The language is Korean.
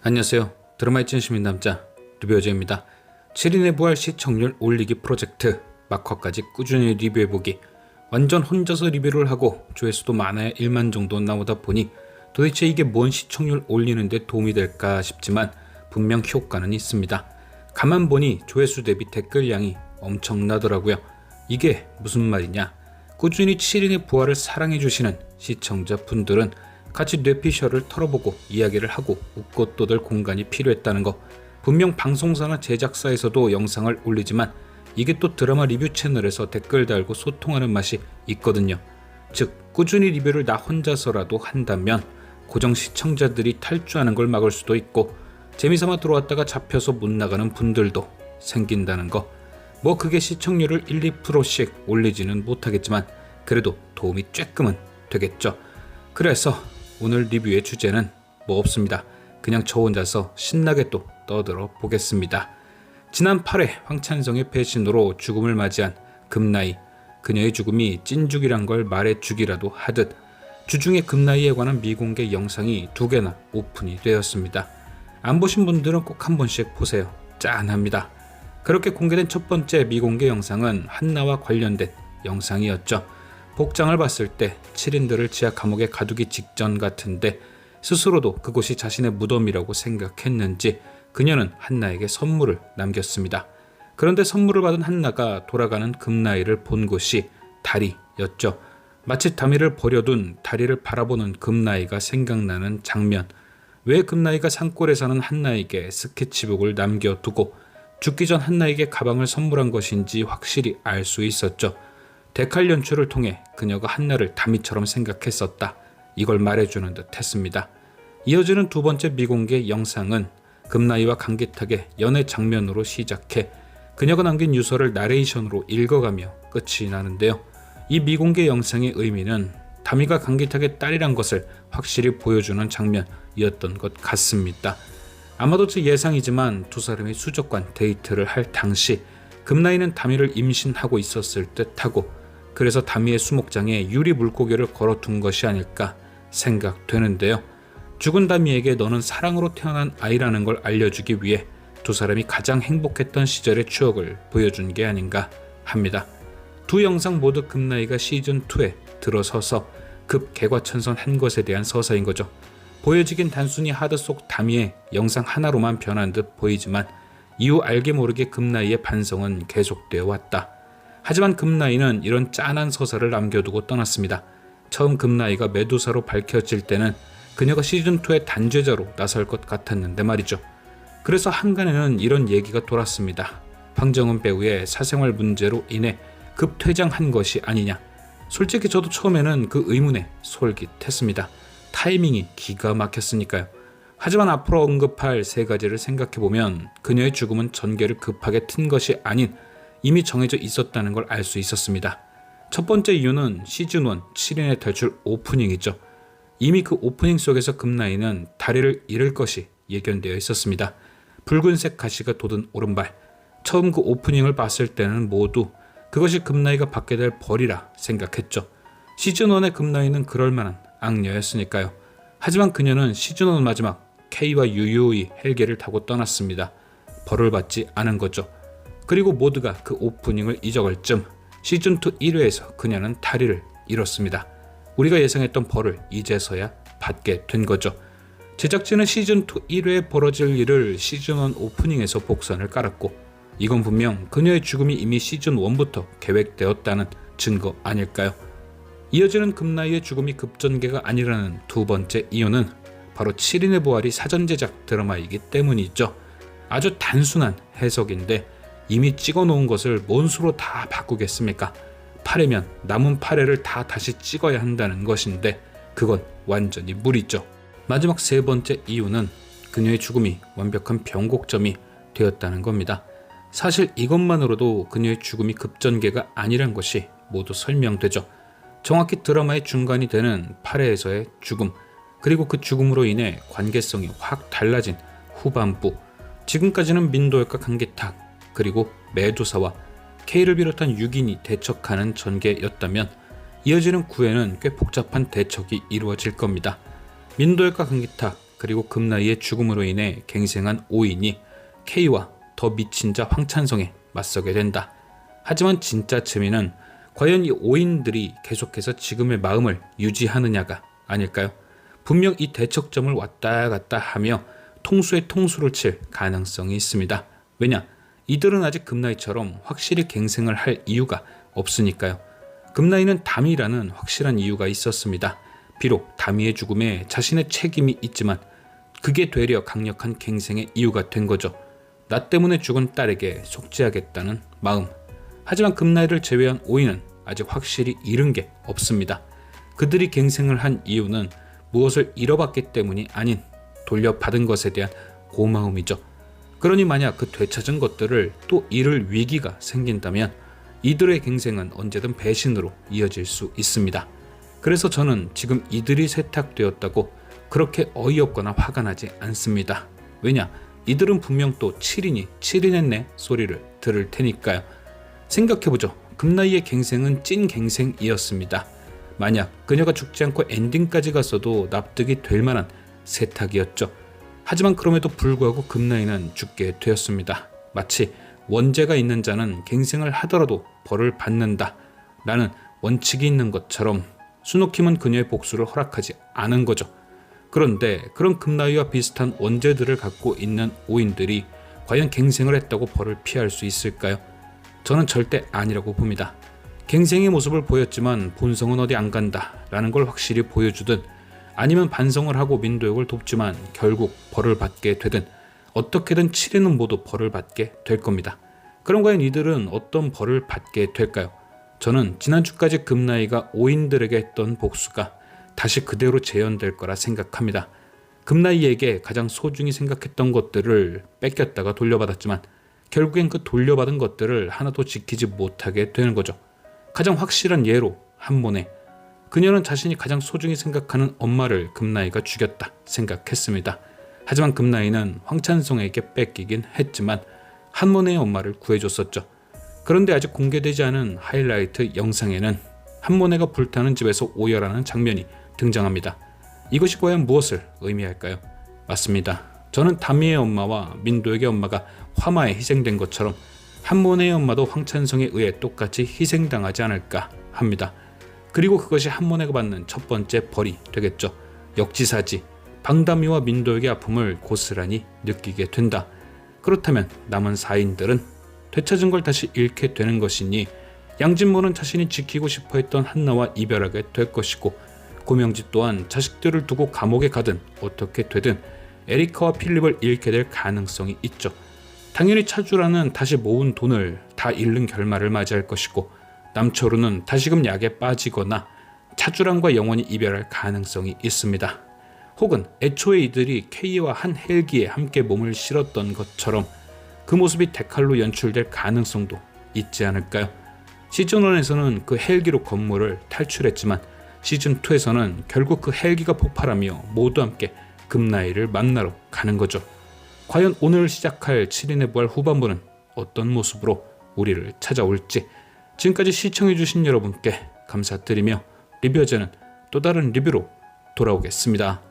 안녕하세요. 드라마의 찐시민 남자 리뷰어제입니다. 7인의 부활 시청률 올리기 프로젝트 막화까지 꾸준히 리뷰해보기. 완전 혼자서 리뷰를 하고 조회수도 많아야 1만 정도 나오다 보니 도대체 이게 뭔 시청률 올리는데 도움이 될까 싶지만 분명 효과는 있습니다. 가만 보니 조회수 대비 댓글량이 엄청나더라고요. 이게 무슨 말이냐? 꾸준히 7인의 부활을 사랑해주시는 시청자분들은 같이 뇌피셜을 털어보고 이야기를 하고 웃고 떠들 공간이 필요했다는 거. 분명 방송사나 제작사에서도 영상을 올리지만 이게 또 드라마 리뷰 채널에서 댓글 달고 소통하는 맛이 있거든요. 즉 꾸준히 리뷰를 나 혼자서라도 한다면 고정 시청자들이 탈주하는 걸 막을 수도 있고 재미삼아 들어왔다가 잡혀서 못 나가는 분들도 생긴다는 거. 뭐 그게 시청률을 1, 2%씩 올리지는 못하겠지만 그래도 도움이 쬐끔은 되겠죠. 그래서 오늘 리뷰의 주제는 뭐 없습니다. 그냥 저 혼자서 신나게 또 떠들어 보겠습니다. 지난 8회 황찬성의 배신으로 죽음을 맞이한 금나이. 그녀의 죽음이 찐죽이란 걸 말해주기라도 하듯 주중에 금나이에 관한 미공개 영상이 2개나 오픈이 되었습니다. 안 보신 분들은 꼭 한 번씩 보세요. 짠합니다. 그렇게 공개된 첫 번째 미공개 영상은 한나와 관련된 영상이었죠. 복장을 봤을 때 7인들을 지하 감옥에 가두기 직전 같은데 스스로도 그곳이 자신의 무덤이라고 생각했는지 그녀는 한나에게 선물을 남겼습니다. 그런데 선물을 받은 한나가 돌아가는 금나이를 본 곳이 다리였죠. 마치 다미를 버려둔 다리를 바라보는 금나이가 생각나는 장면. 왜 금나이가 산골에 사는 한나에게 스케치북을 남겨두고 죽기 전 한나에게 가방을 선물한 것인지 확실히 알 수 있었죠. 데칼 연출을 통해 그녀가 한나를 다미처럼 생각했었다. 이걸 말해주는 듯 했습니다. 이어지는 두 번째 미공개 영상은 금나이와 강기탁의 연애 장면으로 시작해 그녀가 남긴 유서를 나레이션으로 읽어가며 끝이 나는데요. 이 미공개 영상의 의미는 다미가 강기탁의 딸이란 것을 확실히 보여주는 장면이었던 것 같습니다. 아마도 제 예상이지만 두 사람이 수족관 데이트를 할 당시 금나이는 다미를 임신하고 있었을 듯하고 그래서 다미의 수목장에 유리 물고기를 걸어둔 것이 아닐까 생각되는데요. 죽은 다미에게 너는 사랑으로 태어난 아이라는 걸 알려주기 위해 두 사람이 가장 행복했던 시절의 추억을 보여준 게 아닌가 합니다. 두 영상 모두 금나이가 시즌2에 들어서서 급 개과천선한 것에 대한 서사인 거죠. 보여지긴 단순히 하드 속 다미의 영상 하나로만 변한 듯 보이지만 이후 알게 모르게 금나이의 반성은 계속되어 왔다. 하지만 금나이는 이런 짠한 서사를 남겨두고 떠났습니다. 처음 금나이가 메두사로 밝혀질 때는 그녀가 시즌2의 단죄자로 나설 것 같았는데 말이죠. 그래서 한간에는 이런 얘기가 돌았습니다. 황정은 배우의 사생활 문제로 인해 급퇴장한 것이 아니냐. 솔직히 저도 처음에는 그 의문에 솔깃했습니다. 타이밍이 기가 막혔으니까요. 하지만 앞으로 언급할 세 가지를 생각해보면 그녀의 죽음은 전개를 급하게 튼 것이 아닌 이미 정해져 있었다는 걸 알 수 있었습니다. 첫 번째 이유는 시즌1 7인의 탈출 오프닝이죠. 이미 그 오프닝 속에서 금나이는 다리를 잃을 것이 예견되어 있었습니다. 붉은색 가시가 돋은 오른발. 처음 그 오프닝을 봤을 때는 모두 그것이 금나이가 받게 될 벌이라 생각했죠. 시즌1의 금나이는 그럴 만한 악녀였으니까요. 하지만 그녀는 시즌1 마지막 K와 유유히 헬기를 타고 떠났습니다. 벌을 받지 않은 거죠. 그리고 모두가 그 오프닝을 잊어갈 쯤 시즌2 1회에서 그녀는 다리를 잃었습니다. 우리가 예상했던 벌을 이제서야 받게 된 거죠. 제작진은 시즌2 1회에 벌어질 일을 시즌1 오프닝에서 복선을 깔았고 이건 분명 그녀의 죽음이 이미 시즌1부터 계획되었다는 증거 아닐까요? 이어지는 금나이의 죽음이 급전개가 아니라는 두 번째 이유는 바로 7인의 부활이 사전 제작 드라마이기 때문이죠. 아주 단순한 해석인데 이미 찍어놓은 것을 뭔 수로 다 바꾸겠습니까? 8회면 남은 8회를 다 다시 찍어야 한다는 것인데 그건 완전히 무리죠. 마지막 세 번째 이유는 그녀의 죽음이 완벽한 변곡점이 되었다는 겁니다. 사실 이것만으로도 그녀의 죽음이 급전개가 아니란 것이 모두 설명되죠. 정확히 드라마의 중간이 되는 8회에서의 죽음, 그리고 그 죽음으로 인해 관계성이 확 달라진 후반부. 지금까지는 민도열과 강기탁, 그리고 메두사와 K를 비롯한 6인이 대척하는 전개였다면 이어지는 9회는 꽤 복잡한 대척이 이루어질 겁니다. 민도열과 강기탁, 그리고 금나이의 죽음으로 인해 갱생한 오인이 K와 더 미친 자 황찬성에 맞서게 된다. 하지만 진짜 재미는 과연 이 오인들이 계속해서 지금의 마음을 유지하느냐가 아닐까요? 분명 이 대척점을 왔다 갔다 하며 통수에 통수를 칠 가능성이 있습니다. 왜냐? 이들은 아직 금나이처럼 확실히 갱생을 할 이유가 없으니까요. 금나이는 다미라는 확실한 이유가 있었습니다. 비록 다미의 죽음에 자신의 책임이 있지만 그게 되려 강력한 갱생의 이유가 된 거죠. 나 때문에 죽은 딸에게 속죄하겠다는 마음. 하지만 금나이를 제외한 오인은 아직 확실히 잃은 게 없습니다. 그들이 갱생을 한 이유는 무엇을 잃어봤기 때문이 아닌 돌려받은 것에 대한 고마움이죠. 그러니 만약 그 되찾은 것들을 또 잃을 위기가 생긴다면 이들의 갱생은 언제든 배신으로 이어질 수 있습니다. 그래서 저는 지금 이들이 세탁되었다고 그렇게 어이없거나 화가 나지 않습니다. 왜냐? 이들은 분명 또 7인이 7인했네 소리를 들을 테니까요. 생각해보죠. 금나이의 갱생은 찐 갱생이었습니다. 만약 그녀가 죽지 않고 엔딩까지 갔어도 납득이 될 만한 세탁이었죠. 하지만 그럼에도 불구하고 금나이는 죽게 되었습니다. 마치 원죄가 있는 자는 갱생을 하더라도 벌을 받는다 라는 원칙이 있는 것처럼 수노킴은 그녀의 복수를 허락하지 않은 거죠. 그런데 그런 금나이와 비슷한 원죄들을 갖고 있는 오인들이 과연 갱생을 했다고 벌을 피할 수 있을까요? 저는 절대 아니라고 봅니다. 갱생의 모습을 보였지만 본성은 어디 안 간다 라는 걸 확실히 보여주든 아니면 반성을 하고 민도혁을 돕지만 결국 벌을 받게 되든 어떻게든 7인은 모두 벌을 받게 될 겁니다. 그럼 과연 이들은 어떤 벌을 받게 될까요? 저는 지난주까지 금나이가 오인들에게 했던 복수가 다시 그대로 재현될 거라 생각합니다. 금나이에게 가장 소중히 생각했던 것들을 뺏겼다가 돌려받았지만 결국엔 그 돌려받은 것들을 하나도 지키지 못하게 되는 거죠. 가장 확실한 예로 한모네. 그녀는 자신이 가장 소중히 생각하는 엄마를 금나이가 죽였다 생각했습니다. 하지만 금나이는 황찬성에게 뺏기긴 했지만 한모네의 엄마를 구해줬었죠. 그런데 아직 공개되지 않은 하이라이트 영상에는 한모네가 불타는 집에서 오열하는 장면이 등장합니다. 이것이 과연 무엇을 의미할까요? 맞습니다. 저는 다미의 엄마와 민도혁의 엄마가 화마에 희생된 것처럼 한모네의 엄마도 황찬성에 의해 똑같이 희생당하지 않을까 합니다. 그리고 그것이 한모네가 받는 첫 번째 벌이 되겠죠. 역지사지, 방다미와 민도혁의 아픔을 고스란히 느끼게 된다. 그렇다면 남은 4인들은 되찾은 걸 다시 잃게 되는 것이니 양진모는 자신이 지키고 싶어 했던 한나와 이별하게 될 것이고 고명지 또한 자식들을 두고 감옥에 가든 어떻게 되든 에리카와 필립을 잃게 될 가능성이 있죠. 당연히 차주라는 다시 모은 돈을 다 잃는 결말을 맞이할 것이고 남철우는 다시금 약에 빠지거나 차주랑과 영원히 이별할 가능성이 있습니다. 혹은 애초에 이들이 K와 한 헬기에 함께 몸을 실었던 것처럼 그 모습이 데칼로 연출될 가능성도 있지 않을까요? 시즌1에서는 그 헬기로 건물을 탈출했지만 시즌2에서는 결국 그 헬기가 폭발하며 모두 함께 금나이를 만나러 가는 거죠. 과연 오늘 시작할 7인의 부활 후반부는 어떤 모습으로 우리를 찾아올지 지금까지 시청해주신 여러분께 감사드리며 리뷰어제는 또 다른 리뷰로 돌아오겠습니다.